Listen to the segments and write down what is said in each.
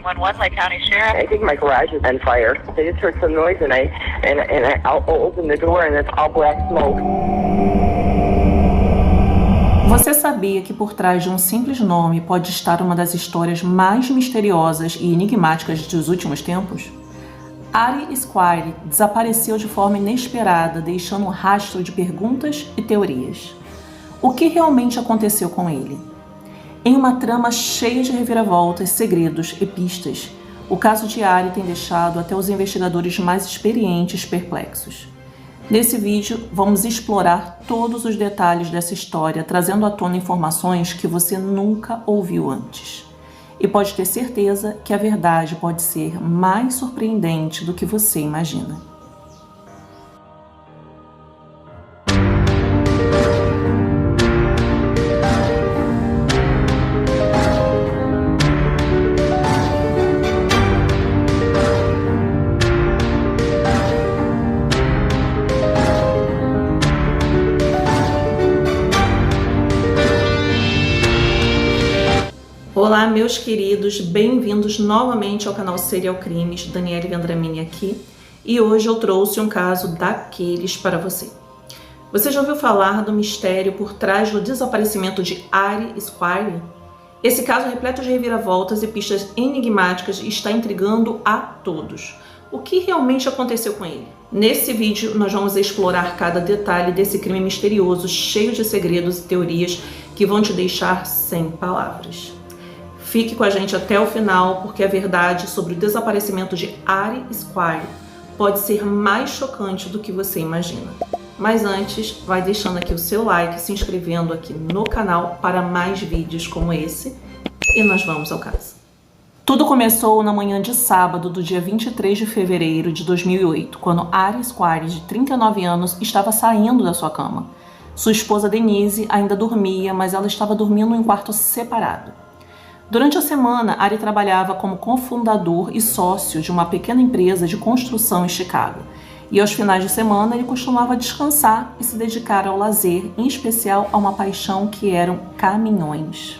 911, Lake County Sheriff. I think my garage is on fire. I just heard some noise and I opened the door and it's all black smoke. Você sabia que por trás de um simples nome pode estar uma das histórias mais misteriosas e enigmáticas dos últimos tempos? Ari Squire desapareceu de forma inesperada, deixando um rastro de perguntas e teorias. O que realmente aconteceu com ele? Em uma trama cheia de reviravoltas, segredos e pistas, o caso de Ari tem deixado até os investigadores mais experientes perplexos. Nesse vídeo, vamos explorar todos os detalhes dessa história, trazendo à tona informações que você nunca ouviu antes. E pode ter certeza que a verdade pode ser mais surpreendente do que você imagina. Olá, meus queridos, bem-vindos novamente ao canal Serial Crimes, Daniele Vendramini aqui, e hoje eu trouxe um caso daqueles para você. Você já ouviu falar do mistério por trás do desaparecimento de Ari Squire? Esse caso repleto de reviravoltas e pistas enigmáticas está intrigando a todos. O que realmente aconteceu com ele? Nesse vídeo nós vamos explorar cada detalhe desse crime misterioso, cheio de segredos e teorias que vão te deixar sem palavras. Fique com a gente até o final, porque a verdade sobre o desaparecimento de Ari Squire pode ser mais chocante do que você imagina. Mas antes, vai deixando aqui o seu like, se inscrevendo aqui no canal para mais vídeos como esse, e nós vamos ao caso. Tudo começou na manhã de sábado do dia 23 de fevereiro de 2008, quando Ari Squire, de 39 anos, estava saindo da sua cama. Sua esposa Denise ainda dormia, mas ela estava dormindo em um quarto separado. Durante a semana, Ari trabalhava como cofundador e sócio de uma pequena empresa de construção em Chicago. E aos finais de semana ele costumava descansar e se dedicar ao lazer, em especial a uma paixão que eram caminhões.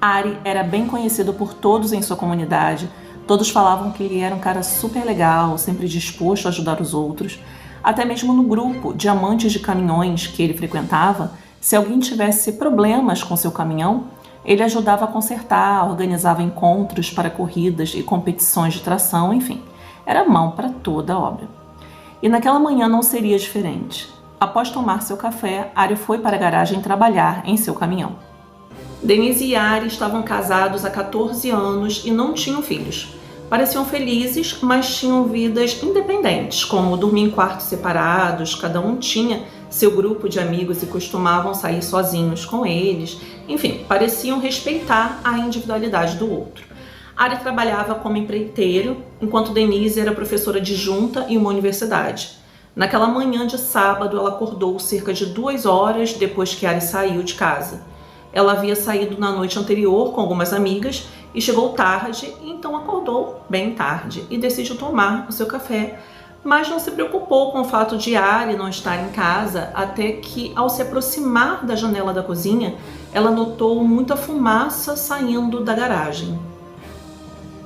Ari era bem conhecido por todos em sua comunidade, todos falavam que ele era um cara super legal, sempre disposto a ajudar os outros. Até mesmo no grupo de amantes de caminhões que ele frequentava, se alguém tivesse problemas com seu caminhão, ele ajudava a consertar, organizava encontros para corridas e competições de tração, enfim, era mão para toda a obra. E naquela manhã não seria diferente. Após tomar seu café, Ari foi para a garagem trabalhar em seu caminhão. Denise e Ari estavam casados há 14 anos e não tinham filhos. Pareciam felizes, mas tinham vidas independentes, como dormir em quartos separados, cada um tinha seu grupo de amigos e costumavam sair sozinhos com eles. Enfim, pareciam respeitar a individualidade do outro. Ari trabalhava como empreiteiro, enquanto Denise era professora adjunta em uma universidade. Naquela manhã de sábado, ela acordou cerca de 2 horas depois que Ari saiu de casa. Ela havia saído na noite anterior com algumas amigas e chegou tarde, então acordou bem tarde e decidiu tomar o seu café, mas não se preocupou com o fato de Ari não estar em casa, até que, ao se aproximar da janela da cozinha, ela notou muita fumaça saindo da garagem.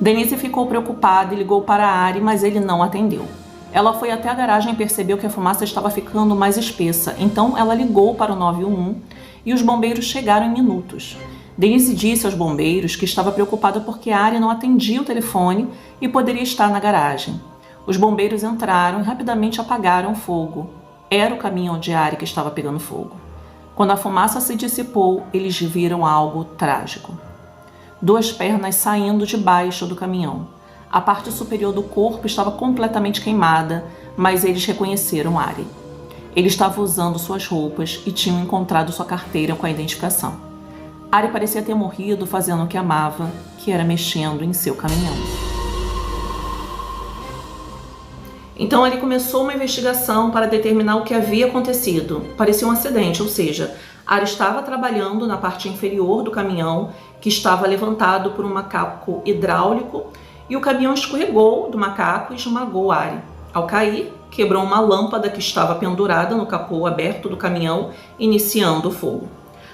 Denise ficou preocupada e ligou para Ari, mas ele não atendeu. Ela foi até a garagem e percebeu que a fumaça estava ficando mais espessa, então ela ligou para o 911 e os bombeiros chegaram em minutos. Denise disse aos bombeiros que estava preocupada porque Ari não atendia o telefone e poderia estar na garagem. Os bombeiros entraram e rapidamente apagaram o fogo. Era o caminhão de Ari que estava pegando fogo. Quando a fumaça se dissipou, eles viram algo trágico. 2 pernas saindo debaixo do caminhão. A parte superior do corpo estava completamente queimada, mas eles reconheceram Ari. Ele estava usando suas roupas e tinham encontrado sua carteira com a identificação. Ari parecia ter morrido fazendo o que amava, que era mexendo em seu caminhão. Então ele começou uma investigação para determinar o que havia acontecido. Parecia um acidente, ou seja, Ari estava trabalhando na parte inferior do caminhão, que estava levantado por um macaco hidráulico, e o caminhão escorregou do macaco e esmagou Ari. Ao cair, quebrou uma lâmpada que estava pendurada no capô aberto do caminhão, iniciando o fogo.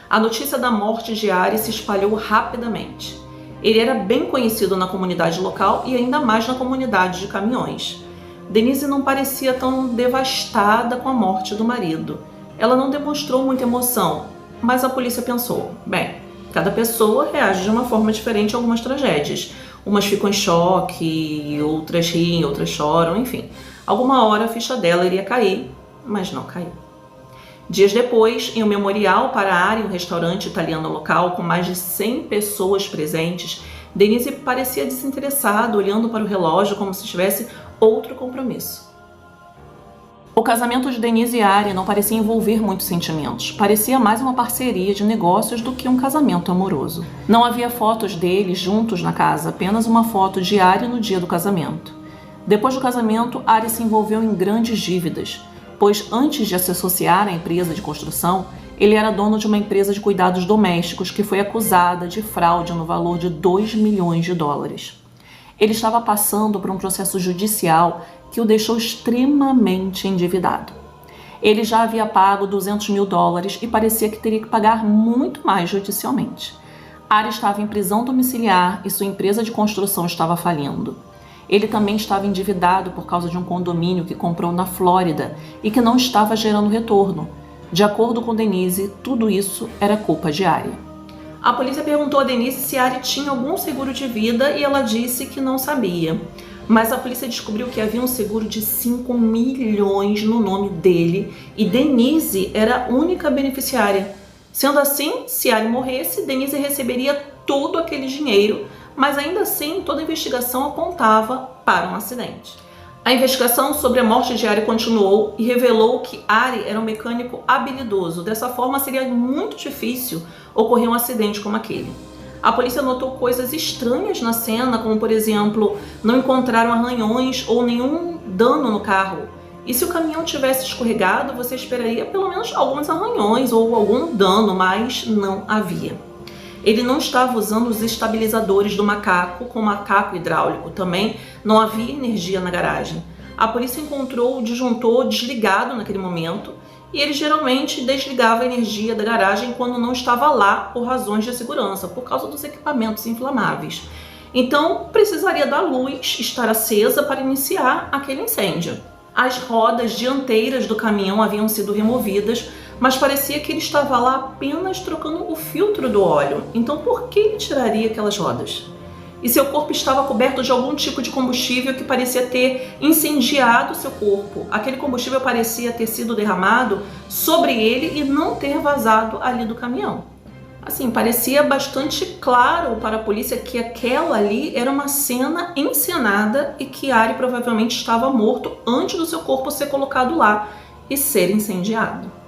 A notícia da morte de Ari se espalhou rapidamente. Ele era bem conhecido na comunidade local e ainda mais na comunidade de caminhões. Denise não parecia tão devastada com a morte do marido. Ela não demonstrou muita emoção, mas a polícia pensou, bem, cada pessoa reage de uma forma diferente a algumas tragédias. Umas ficam em choque, outras riem, outras choram, enfim. Alguma hora a ficha dela iria cair, mas não caiu. Dias depois, em um memorial para a Ari, um restaurante italiano local com mais de 100 pessoas presentes, Denise parecia desinteressada, olhando para o relógio como se tivesse outro compromisso. O casamento de Denise e Ari não parecia envolver muitos sentimentos. Parecia mais uma parceria de negócios do que um casamento amoroso. Não havia fotos deles juntos na casa, apenas uma foto de Ari no dia do casamento. Depois do casamento, Ari se envolveu em grandes dívidas, pois antes de se associar à empresa de construção, ele era dono de uma empresa de cuidados domésticos que foi acusada de fraude no valor de 2 milhões de dólares. Ele estava passando por um processo judicial que o deixou extremamente endividado. Ele já havia pago 200 mil dólares e parecia que teria que pagar muito mais judicialmente. Ari estava em prisão domiciliar e sua empresa de construção estava falindo. Ele também estava endividado por causa de um condomínio que comprou na Flórida e que não estava gerando retorno. De acordo com Denise, tudo isso era culpa de Ari. A polícia perguntou a Denise se Ari tinha algum seguro de vida e ela disse que não sabia. Mas a polícia descobriu que havia um seguro de 5 milhões no nome dele e Denise era a única beneficiária. Sendo assim, se Ari morresse, Denise receberia todo aquele dinheiro, mas ainda assim toda a investigação apontava para um acidente. A investigação sobre a morte de Ari continuou e revelou que Ari era um mecânico habilidoso. Dessa forma, seria muito difícil ocorrer um acidente como aquele. A polícia notou coisas estranhas na cena, como por exemplo, não encontraram arranhões ou nenhum dano no carro. E se o caminhão tivesse escorregado, você esperaria pelo menos alguns arranhões ou algum dano, mas não havia. Ele não estava usando os estabilizadores do macaco com macaco hidráulico, também não havia energia na garagem. A polícia encontrou o disjuntor desligado naquele momento e ele geralmente desligava a energia da garagem quando não estava lá por razões de segurança, por causa dos equipamentos inflamáveis. Então, precisaria da luz estar acesa para iniciar aquele incêndio. As rodas dianteiras do caminhão haviam sido removidas, mas parecia que ele estava lá apenas trocando o filtro do óleo. Então, por que ele tiraria aquelas rodas? E seu corpo estava coberto de algum tipo de combustível que parecia ter incendiado seu corpo. Aquele combustível parecia ter sido derramado sobre ele e não ter vazado ali do caminhão. Assim, parecia bastante claro para a polícia que aquela ali era uma cena encenada e que Ari provavelmente estava morto antes do seu corpo ser colocado lá e ser incendiado.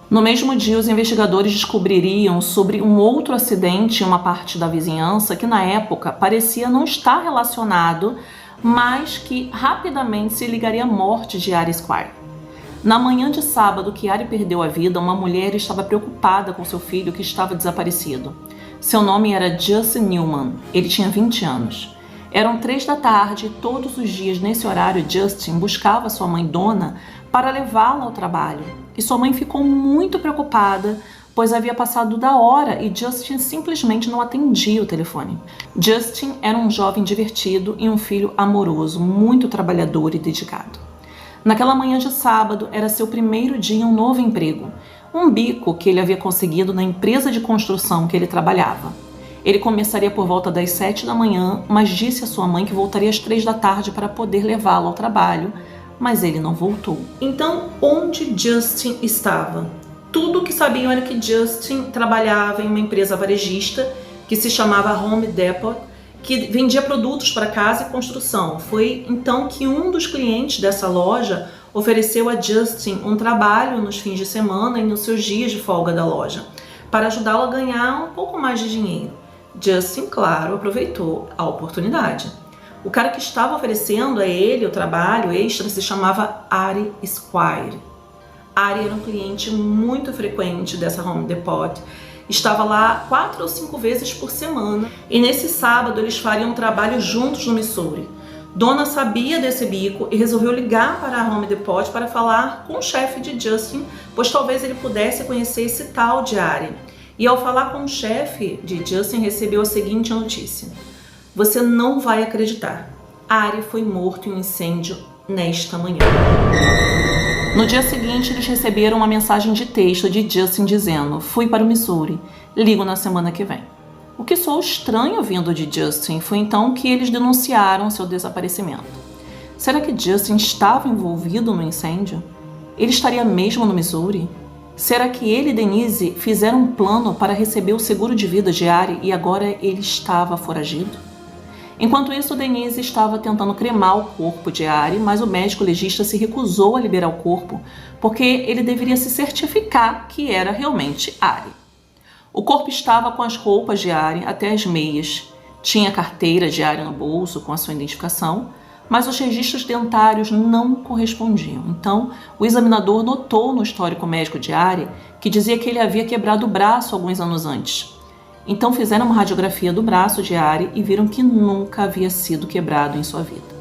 No mesmo dia, os investigadores descobririam sobre um outro acidente em uma parte da vizinhança que na época parecia não estar relacionado, mas que rapidamente se ligaria à morte de Ari Squire. Na manhã de sábado que Ari perdeu a vida, uma mulher estava preocupada com seu filho que estava desaparecido. Seu nome era Justin Newman, ele tinha 20 anos. Eram 3 da tarde e todos os dias nesse horário Justin buscava sua mãe Donna para levá-la ao trabalho. E sua mãe ficou muito preocupada, pois havia passado da hora e Justin simplesmente não atendia o telefone. Justin era um jovem divertido e um filho amoroso, muito trabalhador e dedicado. Naquela manhã de sábado, era seu primeiro dia em um novo emprego, um bico que ele havia conseguido na empresa de construção que ele trabalhava. Ele começaria por volta das 7 da manhã, mas disse à sua mãe que voltaria às 3 da tarde para poder levá-lo ao trabalho, mas ele não voltou. Então, onde Justin estava? Tudo o que sabiam era que Justin trabalhava em uma empresa varejista que se chamava Home Depot, que vendia produtos para casa e construção. Foi então que um dos clientes dessa loja ofereceu a Justin um trabalho nos fins de semana e nos seus dias de folga da loja, para ajudá-lo a ganhar um pouco mais de dinheiro. Justin, claro, aproveitou a oportunidade. O cara que estava oferecendo a ele o trabalho extra se chamava Ari Squire. Ari era um cliente muito frequente dessa Home Depot. Estava lá 4 ou 5 vezes por semana e nesse sábado eles fariam um trabalho juntos no Missouri. Donna sabia desse bico e resolveu ligar para a Home Depot para falar com o chefe de Justin, pois talvez ele pudesse conhecer esse tal de Ari. E ao falar com o chefe de Justin, recebeu a seguinte notícia: você não vai acreditar, Ari foi morto em um incêndio nesta manhã. No dia seguinte, eles receberam uma mensagem de texto de Justin dizendo: fui para o Missouri, ligo na semana que vem. O que soou estranho vindo de Justin. Foi então que eles denunciaram seu desaparecimento. Será que Justin estava envolvido no incêndio? Ele estaria mesmo no Missouri? Será que ele e Denise fizeram um plano para receber o seguro de vida de Ari e agora ele estava foragido? Enquanto isso, Denise estava tentando cremar o corpo de Ari, mas o médico legista se recusou a liberar o corpo porque ele deveria se certificar que era realmente Ari. O corpo estava com as roupas de Ari até as meias, tinha a carteira de Ari no bolso com a sua identificação, mas os registros dentários não correspondiam. Então, o examinador notou no histórico médico de Ari que dizia que ele havia quebrado o braço alguns anos antes. Então fizeram uma radiografia do braço de Ari e viram que nunca havia sido quebrado em sua vida.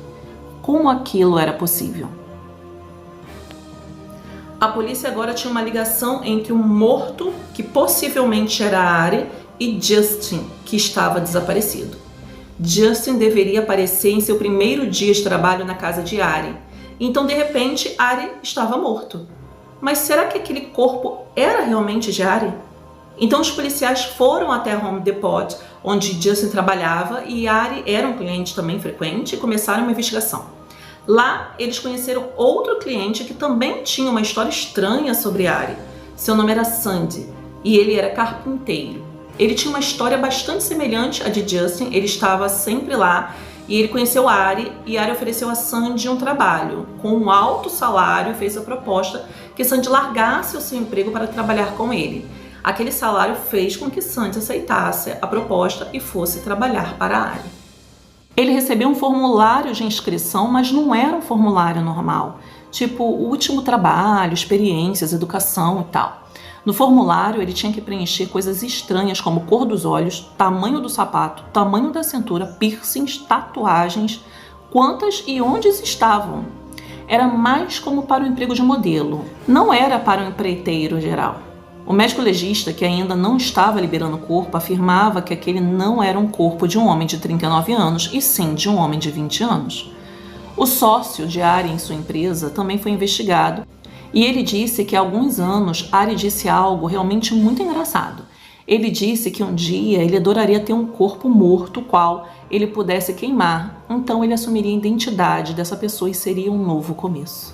Como aquilo era possível? A polícia agora tinha uma ligação entre um morto, que possivelmente era Ari, e Justin, que estava desaparecido. Justin deveria aparecer em seu primeiro dia de trabalho na casa de Ari. Então, de repente, Ari estava morto. Mas será que aquele corpo era realmente de Ari? Então, os policiais foram até a Home Depot, onde Justin trabalhava, e Ari era um cliente também frequente, e começaram uma investigação. Lá, eles conheceram outro cliente que também tinha uma história estranha sobre Ari. Seu nome era Sandy, e ele era carpinteiro. Ele tinha uma história bastante semelhante à de Justin, ele estava sempre lá e ele conheceu Ari e Ari ofereceu a Sandy um trabalho. Com um alto salário, fez a proposta que Sandy largasse o seu emprego para trabalhar com ele. Aquele salário fez com que Sandy aceitasse a proposta e fosse trabalhar para Ari. Ele recebeu um formulário de inscrição, mas não era um formulário normal, tipo último trabalho, experiências, educação e tal. No formulário, ele tinha que preencher coisas estranhas como cor dos olhos, tamanho do sapato, tamanho da cintura, piercings, tatuagens, quantas e onde estavam. Era mais como para o emprego de modelo, não era para um empreiteiro geral. O médico legista, que ainda não estava liberando o corpo, afirmava que aquele não era um corpo de um homem de 39 anos, e sim de um homem de 20 anos. O sócio de Ari em sua empresa também foi investigado, e ele disse que há alguns anos Ari disse algo realmente muito engraçado. Ele disse que um dia ele adoraria ter um corpo morto qual ele pudesse queimar, então ele assumiria a identidade dessa pessoa e seria um novo começo.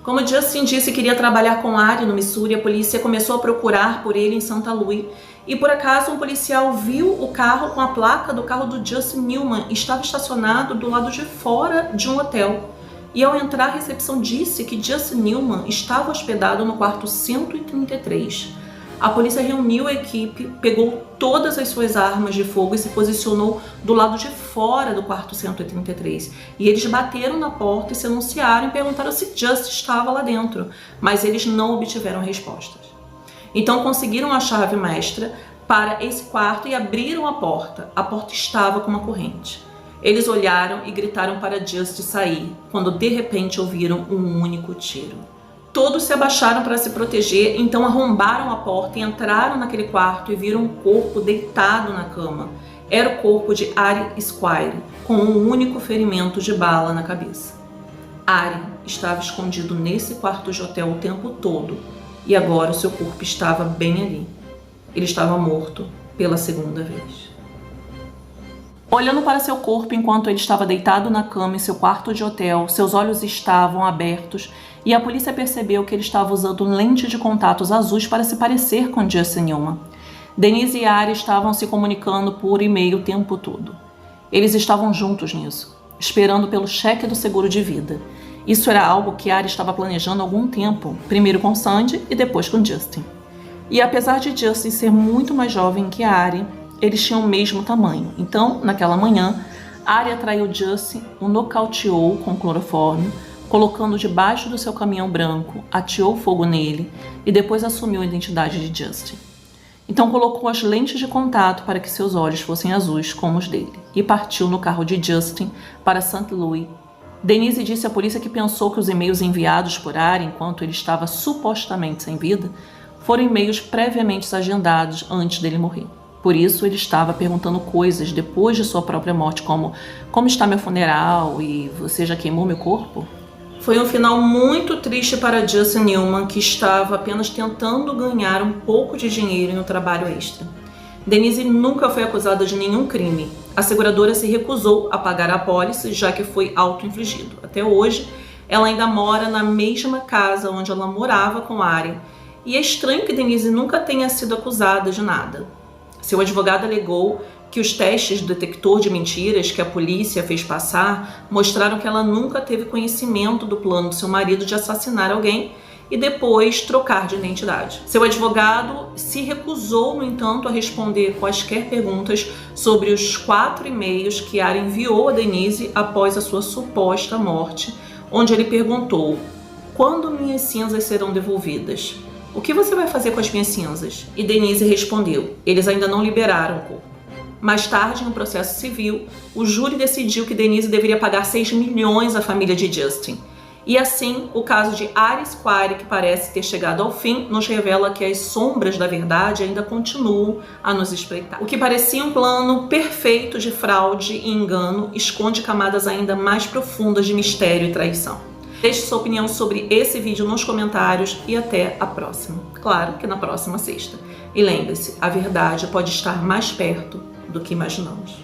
Como Justin disse que queria trabalhar com Ari no Missouri, a polícia começou a procurar por ele em Santa Louis e por acaso um policial viu o carro com a placa do carro do Justin Newman e estava estacionado do lado de fora de um hotel. E ao entrar, a recepção disse que Justin Newman estava hospedado no quarto 133. A polícia reuniu a equipe, pegou todas as suas armas de fogo e se posicionou do lado de fora do quarto 133. E eles bateram na porta e se anunciaram e perguntaram se Justin estava lá dentro, mas eles não obtiveram respostas. Então conseguiram a chave mestra para esse quarto e abriram a porta. A porta estava com uma corrente. Eles olharam e gritaram para Justin sair, quando de repente ouviram um único tiro. Todos se abaixaram para se proteger, então arrombaram a porta e entraram naquele quarto e viram um corpo deitado na cama. Era o corpo de Ari Squire, com um único ferimento de bala na cabeça. Ari estava escondido nesse quarto de hotel o tempo todo e agora o seu corpo estava bem ali. Ele estava morto pela segunda vez. Olhando para seu corpo enquanto ele estava deitado na cama em seu quarto de hotel, seus olhos estavam abertos e a polícia percebeu que ele estava usando lentes de contatos azuis para se parecer com Justin Newman. Denise e Ari estavam se comunicando por e-mail o tempo todo. Eles estavam juntos nisso, esperando pelo cheque do seguro de vida. Isso era algo que Ari estava planejando há algum tempo, primeiro com Sandy e depois com Justin. E apesar de Justin ser muito mais jovem que Ari, eles tinham o mesmo tamanho. Então, naquela manhã, Ari atraiu Justin, o nocauteou com clorofórmio, colocando debaixo do seu caminhão branco, ateou fogo nele e depois assumiu a identidade de Justin. Então colocou as lentes de contato para que seus olhos fossem azuis como os dele e partiu no carro de Justin para St. Louis. Denise disse à polícia que pensou que os e-mails enviados por Ari enquanto ele estava supostamente sem vida foram e-mails previamente agendados antes dele morrer. Por isso, ele estava perguntando coisas depois de sua própria morte, como está meu funeral e você já queimou meu corpo? Foi um final muito triste para Justin Newman, que estava apenas tentando ganhar um pouco de dinheiro em um trabalho extra. Denise nunca foi acusada de nenhum crime. A seguradora se recusou a pagar a apólice, já que foi auto-infligido. Até hoje, ela ainda mora na mesma casa onde ela morava com Ari. E é estranho que Denise nunca tenha sido acusada de nada. Seu advogado alegou que os testes do detector de mentiras que a polícia fez passar mostraram que ela nunca teve conhecimento do plano do seu marido de assassinar alguém e depois trocar de identidade. Seu advogado se recusou, no entanto, a responder quaisquer perguntas sobre os 4 e-mails que Ari enviou a Denise após a sua suposta morte, onde ele perguntou: quando minhas cinzas serão devolvidas? O que você vai fazer com as minhas cinzas? E Denise respondeu: eles ainda não liberaram o corpo. Mais tarde, em um processo civil, o júri decidiu que Denise deveria pagar 6 milhões à família de Justin. E assim, o caso de Ari Squire, que parece ter chegado ao fim, nos revela que as sombras da verdade ainda continuam a nos espreitar. O que parecia um plano perfeito de fraude e engano esconde camadas ainda mais profundas de mistério e traição. Deixe sua opinião sobre esse vídeo nos comentários e até a próxima. Claro que na próxima sexta. E lembre-se, a verdade pode estar mais perto do que imaginamos.